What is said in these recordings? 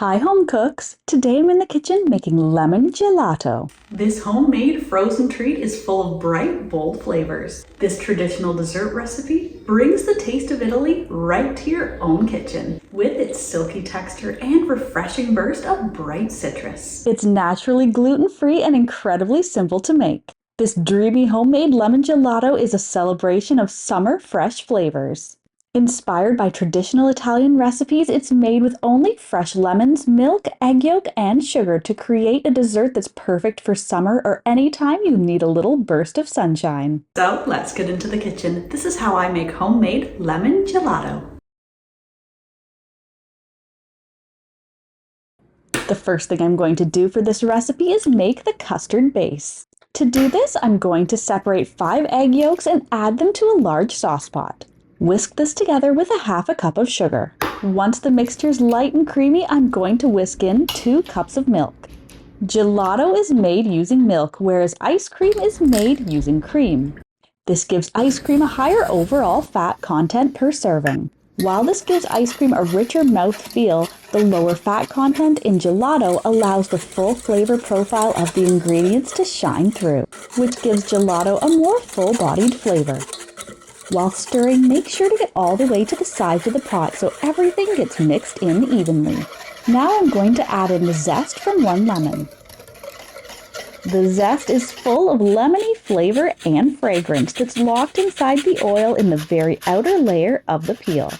Hi home cooks! Today I'm in the kitchen making lemon gelato. This homemade frozen treat is full of bright, bold flavors. This traditional dessert recipe brings the taste of Italy right to your own kitchen with its silky texture and refreshing burst of bright citrus. It's naturally gluten-free and incredibly simple to make. This dreamy homemade lemon gelato is a celebration of summer fresh flavors. Inspired by traditional Italian recipes, it's made with only fresh lemons, milk, egg yolk, and sugar to create a dessert that's perfect for summer or any time you need a little burst of sunshine. So let's get into the kitchen. This is how I make homemade lemon gelato. The first thing I'm going to do for this recipe is make the custard base. To do this, I'm going to separate 5 egg yolks and add them to a large saucepot. Whisk this together with a half a cup of sugar. Once the mixture is light and creamy, I'm going to whisk in 2 cups of milk. Gelato is made using milk, whereas ice cream is made using cream. This gives ice cream a higher overall fat content per serving. While this gives ice cream a richer mouthfeel, the lower fat content in gelato allows the full flavor profile of the ingredients to shine through, which gives gelato a more full-bodied flavor. While stirring, make sure to get all the way to the sides of the pot so everything gets mixed in evenly. Now I'm going to add in the zest from 1 lemon. The zest is full of lemony flavor and fragrance that's locked inside the oil in the very outer layer of the peel.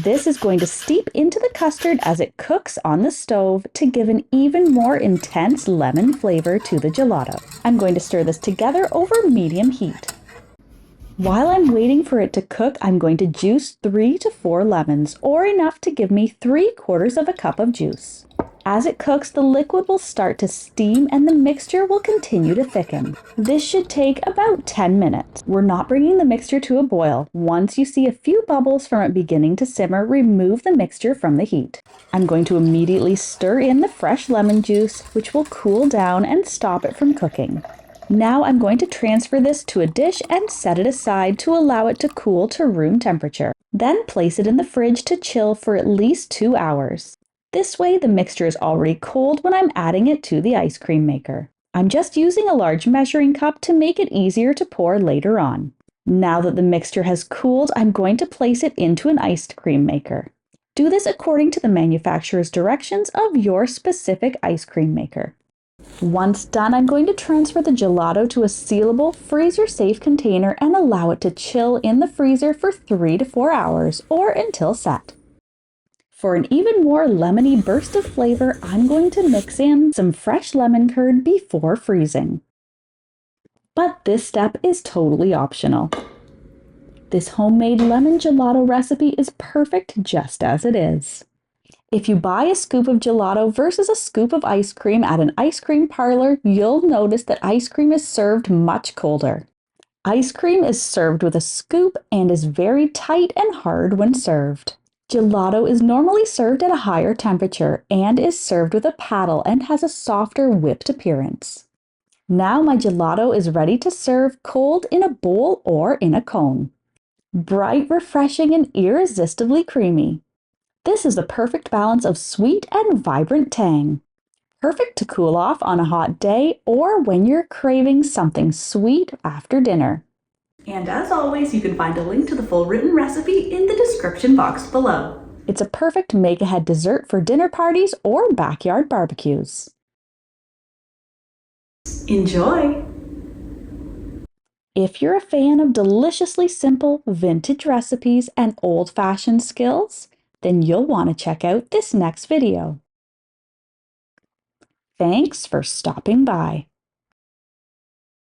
This is going to steep into the custard as it cooks on the stove to give an even more intense lemon flavor to the gelato. I'm going to stir this together over medium heat. While I'm waiting for it to cook, I'm going to juice 3 to 4 lemons, or enough to give me 3/4 of a cup of juice. As it cooks, the liquid will start to steam and the mixture will continue to thicken. This should take about 10 minutes. We're not bringing the mixture to a boil. Once you see a few bubbles from it beginning to simmer, remove the mixture from the heat. I'm going to immediately stir in the fresh lemon juice, which will cool down and stop it from cooking. Now I'm going to transfer this to a dish and set it aside to allow it to cool to room temperature. Then place it in the fridge to chill for at least 2 hours. This way the mixture is already cold when I'm adding it to the ice cream maker. I'm just using a large measuring cup to make it easier to pour later on. Now that the mixture has cooled, I'm going to place it into an ice cream maker. Do this according to the manufacturer's directions of your specific ice cream maker. Once done, I'm going to transfer the gelato to a sealable, freezer-safe container and allow it to chill in the freezer for 3 to 4 hours or until set. For an even more lemony burst of flavor, I'm going to mix in some fresh lemon curd before freezing. But this step is totally optional. This homemade lemon gelato recipe is perfect just as it is. If you buy a scoop of gelato versus a scoop of ice cream at an ice cream parlor, you'll notice that ice cream is served much colder. Ice cream is served with a scoop and is very tight and hard when served. Gelato is normally served at a higher temperature and is served with a paddle and has a softer whipped appearance. Now my gelato is ready to serve cold in a bowl or in a cone. Bright, refreshing, and irresistibly creamy. This is the perfect balance of sweet and vibrant tang. Perfect to cool off on a hot day or when you're craving something sweet after dinner. And as always, you can find a link to the full written recipe in the description box below. It's a perfect make-ahead dessert for dinner parties or backyard barbecues. Enjoy! If you're a fan of deliciously simple vintage recipes and old-fashioned skills, then you'll want to check out this next video. Thanks for stopping by.